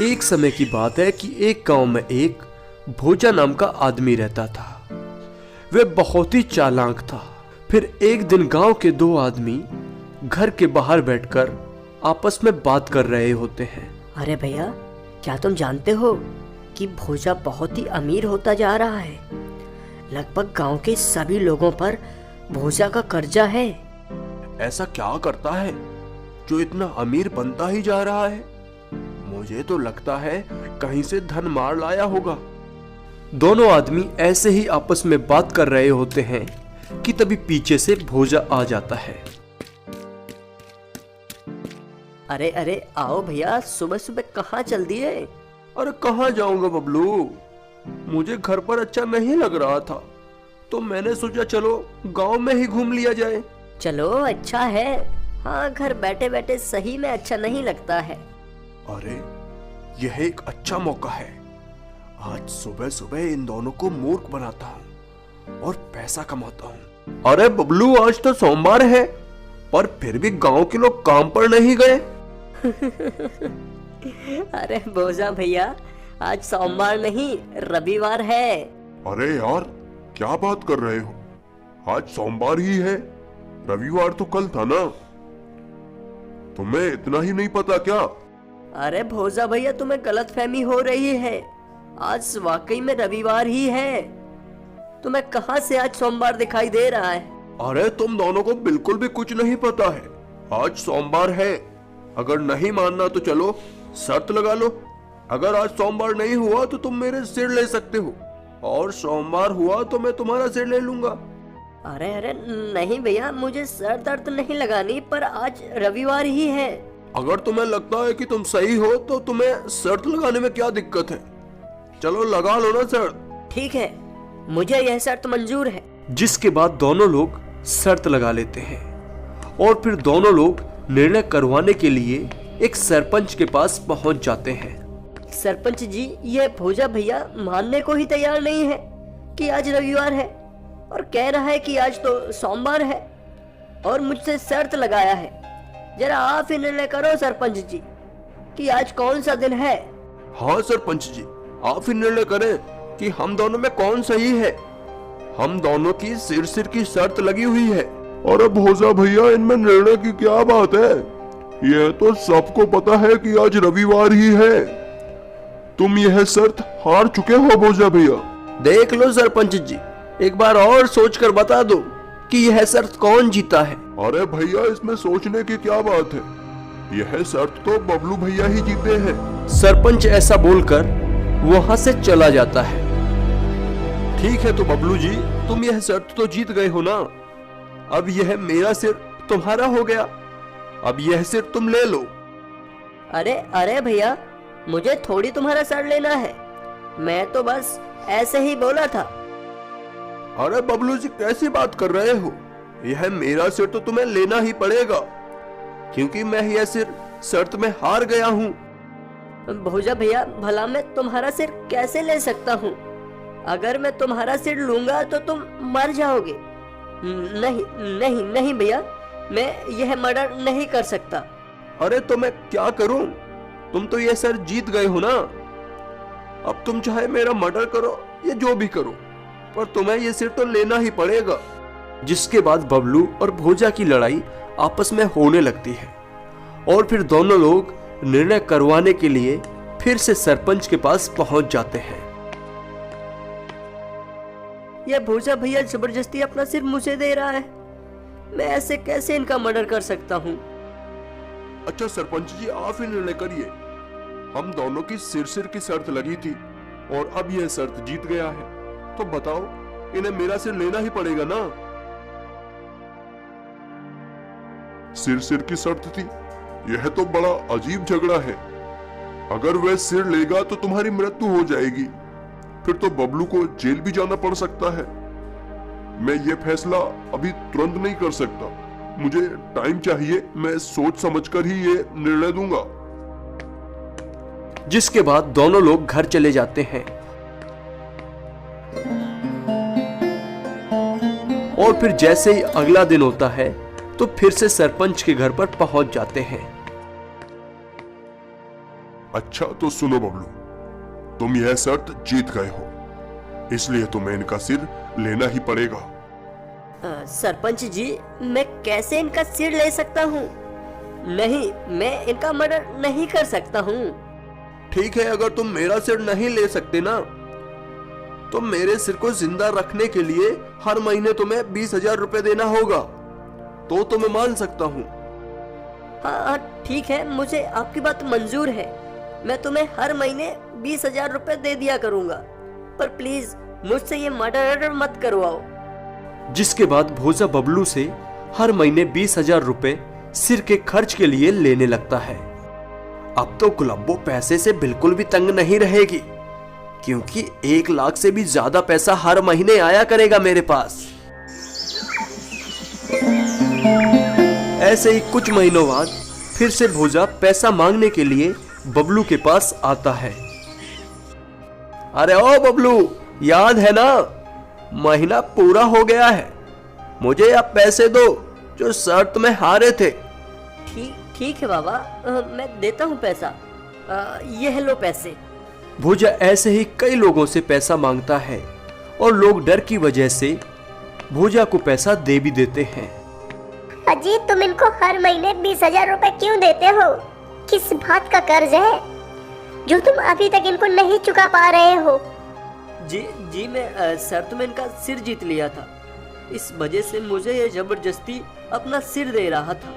एक समय की बात है कि एक गांव में एक भोजा नाम का आदमी रहता था। वह बहुत ही चालाक था। फिर एक दिन गांव के दो आदमी घर के बाहर बैठकर आपस में बात कर रहे होते हैं। अरे भैया, क्या तुम जानते हो कि भोजा बहुत ही अमीर होता जा रहा है? लगभग गांव के सभी लोगों पर भोजा का कर्जा है। ऐसा क्या करता है जो इतना अमीर बनता ही जा रहा है? मुझे तो लगता है कहीं से धन मार लाया होगा। दोनों आदमी ऐसे ही आपस में बात कर रहे होते हैं कि तभी पीछे से भोजा आ जाता है। अरे अरे आओ भैया, सुबह सुबह कहाँ चल दिए? अरे कहाँ जाऊंगा बबलू, मुझे घर पर अच्छा नहीं लग रहा था, तो मैंने सोचा चलो गांव में ही घूम लिया जाए। चलो अच्छा है। हाँ, घर बैठे बैठे सही में अच्छा नहीं लगता है। अरे यह एक अच्छा मौका है। आज सुबह सुबह इन दोनों को मूर्ख बनाता हूँ और पैसा कमाता हूँ। अरे बबलू, आज तो सोमवार है, पर फिर भी गांव के लोग काम पर नहीं गए। अरे भोजा भैया, आज सोमवार नहीं रविवार है। अरे यार, क्या बात कर रहे हो? आज सोमवार ही है, रविवार तो कल था ना। तुम्हें इतना ही नहीं पता क्या? अरे भोजा भैया, तुम्हें गलतफहमी हो रही है। आज वाकई में रविवार ही है। तुम्हें कहां से आज सोमवार दिखाई दे रहा है? अरे तुम दोनों को बिल्कुल भी कुछ नहीं पता है। आज सोमवार है। अगर नहीं मानना तो चलो शर्त लगा लो। अगर आज सोमवार नहीं हुआ तो तुम मेरे सिर ले सकते हो, और सोमवार हुआ तो मैं तुम्हारा सिर ले लूंगा। अरे अरे नहीं भैया, मुझे सर दर्द नहीं लगानी, पर आज रविवार ही है। अगर तुम्हें लगता है कि तुम सही हो तो तुम्हें शर्त लगाने में क्या दिक्कत है? चलो लगा लो ना शर्त। ठीक है, मुझे यह शर्त मंजूर है। जिसके बाद दोनों लोग शर्त लगा लेते हैं और फिर दोनों लोग निर्णय करवाने के लिए एक सरपंच के पास पहुंच जाते हैं। सरपंच जी, ये भोजा भैया मानने को ही तैयार नहीं है कि आज रविवार है, और कह रहा है कि आज तो सोमवार है, और मुझसे शर्त लगाया है। जरा आप ही निर्णय करो सरपंच जी कि आज कौन सा दिन है। हाँ सरपंच जी, आप ही निर्णय करें कि हम दोनों में कौन सही है। हम दोनों की सिर की शर्त लगी हुई है। अरे भोजा भैया, इनमें निर्णय की क्या बात है? यह तो सबको पता है कि आज रविवार ही है। तुम यह शर्त हार चुके हो भोजा भैया। देख लो सरपंच जी, एक बार और सोचकर बता दो कि यह शर्त कौन जीता है। अरे भैया, इसमें सोचने की क्या बात है? यह शर्त तो बबलू भैया ही जीते हैं। सरपंच ऐसा बोलकर वहां से चला जाता है। ठीक है तो बबलू जी, तुम यह शर्त तो जीत गए हो ना। अब यह मेरा सिर तुम्हारा हो गया। अब यह सिर तुम ले लो। अरे अरे भैया, मुझे थोड़ी तुम्हारा सर लेना है। मैं तो बस ऐसे ही बोला था। अरे बबलू जी, कैसी बात कर रहे हो? यह मेरा सिर तो तुम्हें लेना ही पड़ेगा, क्योंकि मैं यह सिर शर्त में हार गया हूँ। भोजा भैया, भला मैं तुम्हारा सिर कैसे ले सकता हूँ? अगर मैं तुम्हारा सिर लूंगा तो तुम मर जाओगे। नहीं नहीं नहीं भैया, मैं यह मर्डर नहीं कर सकता। अरे तो मैं क्या करूं? तुम तो यह सर जीत गए हो ना। अब तुम चाहे मेरा मर्डर करो या जो भी करो, पर तुम्हें यह सिर तो लेना ही पड़ेगा। जिसके बाद बबलू और भोजा की लड़ाई आपस में होने लगती है, और फिर दोनों लोग निर्णय करवाने के लिए फिर से सरपंच के पास पहुंच जाते हैं। यह भोजा भैया जबरदस्ती अपना सिर मुझे दे रहा है। मैं ऐसे कैसे इनका मर्डर कर सकता हूँ? अच्छा सरपंच जी, आप ही निर्णय करिए। हम दोनों की सिर की शर्त लगी थी, और अब यह शर्त जीत गया है, तो बताओ, इन्हें मेरा सिर लेना ही पड़ेगा ना। सिर की शर्त थी। यह तो बड़ा अजीब झगड़ा है। अगर वह सिर लेगा तो तुम्हारी मृत्यु हो जाएगी, फिर तो बबलू को जेल भी जाना पड़ सकता है। मैं ये फैसला अभी तुरंत नहीं कर सकता। मुझे टाइम चाहिए, मैं सोच समझकर ही ये निर्णय दूंगा। जिसके बाद दोनों लोग घर चले जाते हैं और फिर जैसे ही अगला दिन होता है तो फिर से सरपंच के घर पर पहुंच जाते हैं। अच्छा तो सुनो बबलू, तुम यह शर्त जीत गए हो, इसलिए तुम्हें इनका सिर लेना ही पड़ेगा। सरपंच जी, मैं कैसे इनका सिर ले सकता हूँ? नहीं, मैं इनका मर्डर नहीं कर सकता हूँ। ठीक है, अगर तुम मेरा सिर नहीं ले सकते ना, तो मेरे सिर को जिंदा रखने के लिए हर महीने तुम्हें 20,000 रुपए देना होगा, तो मैं मान सकता हूँ। हाँ ठीक है, मुझे आपकी बात मंजूर है। मैं तुम्हें हर महीने 20,000 रुपए दे दिया करूंगा, पर प्लीज मुझसे ये मर्डर मत करवाओ। जिसके बाद भोजा बबलू से हर महीने 20,000 रुपए सिर के खर्च के लिए लेने लगता है। अब तो गुलाबो पैसे से बिल्कुल भी तंग नहीं रहेगी, क्योंकि 1 लाख से भी ज्यादा पैसा हर महीने आया करेगा मेरे पास। ऐसे ही कुछ महीनों बाद फिर से भोजा पैसा मांगने के लिए बबलू के पास आता है। अरे ओ बबलू, याद है ना, महीना पूरा हो गया है, मुझे अब पैसे दो जो शर्त में हारे थे। ठीक है बाबा, मैं देता हूँ पैसा। ये लो पैसे। भोजा ऐसे ही कई लोगों से पैसा मांगता है और लोग डर की वजह से भोजा को पैसा दे भी देते हैं। अजी, तुम इनको हर महीने 20,000 रुपए क्यों देते हो? किस बात का कर्ज है जो तुम अभी तक इनको नहीं चुका पा रहे हो? जी मैं शर्त में इनका सिर जीत लिया था, इस वजह से मुझे ये जबरदस्ती अपना सिर दे रहा था।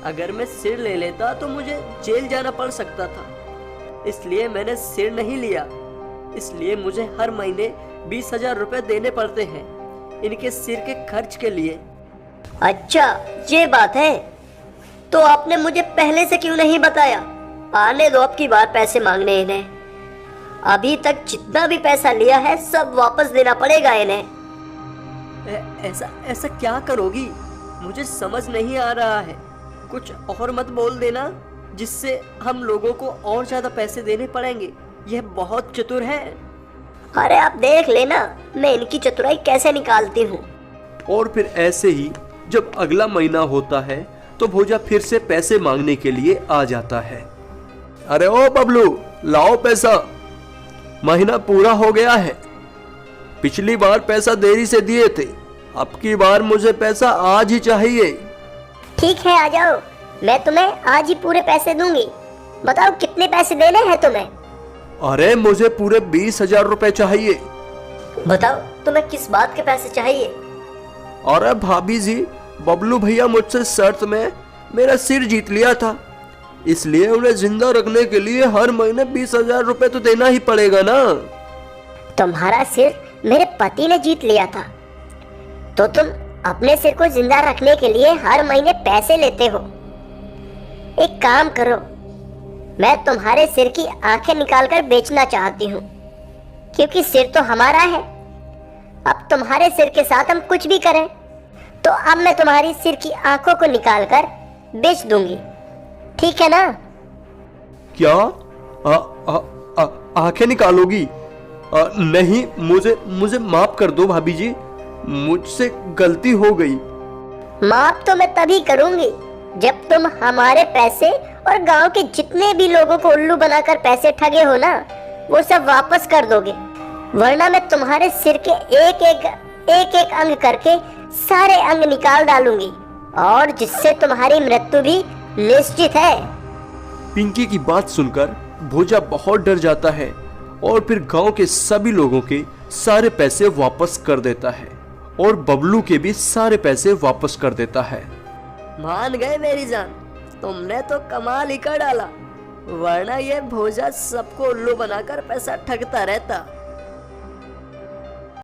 अगर मैं सिर ले लेता तो मुझे जेल जाना पड़ सकता था, इसलिए मैंने सिर नहीं लिया। इसलिए मुझे हर महीने 20,000 रुपए देने पड़ते हैं इनके सिर के खर्च के लिए। अच्छा, ये बात है, तो आपने मुझे पहले से क्यों नहीं बताया? आने दो अब की बार पैसे मांगने इन्हें। अभी तक जितना भी पैसा लिया है सब वापस देना पड़ेगा इन्हें। ऐसा क्या करोगी? मुझे समझ नहीं आ रहा है। कुछ और मत बोल देना जिससे हम लोगों को और ज्यादा पैसे देने पड़ेंगे। यह बहुत चतुर है। अरे आप देख लेना मैं इनकी चतुराई कैसे निकालती हूँ। और फिर ऐसे ही जब अगला महीना होता है तो भोजा फिर से पैसे मांगने के लिए आ जाता है। अरे ओ बबलू, लाओ पैसा, महीना पूरा हो गया है। पिछली बार पैसा देरी से दिए थे, अब की बार मुझे पैसा आज ही चाहिए। ठीक है, आ जाओ, मैं तुम्हें आज ही पूरे पैसे दूंगी। बताओ कितने पैसे देने हैं तुम्हें? अरे मुझे पूरे 20,000 रुपए चाहिए। बताओ तुम्हें किस बात के पैसे चाहिए? अरे भाभी जी, बबलू भैया मुझसे शर्त में मेरा सिर जीत लिया था, इसलिए उन्हें जिंदा रखने के लिए हर महीने 20,000 रुपए तो देना ही पड़ेगा ना। तुम्हारा सिर मेरे पति ने जीत लिया था, तो तुम अपने सिर को जिंदा रखने के लिए हर महीने पैसे लेते हो। एक काम करो, मैं तुम्हारे सिर की आंखें निकालकर बेचना चाहती हूँ, क्योंकि सिर तो हमारा है। अब तुम्हारे सिर के साथ हम कुछ भी करें तो अब मैं तुम्हारी सिर की आंखों को निकालकर बेच दूंगी, ठीक है ना? क्या आंखें निकालोगी? नहीं, मुझे माफ कर दो भाभी जी, मुझसे गलती हो गई। माफ तो मैं तभी करूंगी जब तुम हमारे पैसे और गांव के जितने भी लोगों को उल्लू बनाकर पैसे ठगे हो ना, वो सब वापस कर दोगे, वरना मैं तुम्हारे सिर के एक एक अंग करके सारे अंग निकाल डालूंगी, और जिससे तुम्हारी मृत्यु भी निश्चित है। पिंकी की बात सुनकर भोजा बहुत डर जाता है और फिर गांव के सभी लोगों के सारे पैसे वापस कर देता है और बबलू के भी सारे पैसे वापस कर देता है। मान गए मेरी जान, तुमने तो कमाल ही कर डाला, वरना ये भोजा सबको उल्लू बनाकर पैसा ठगता रहता।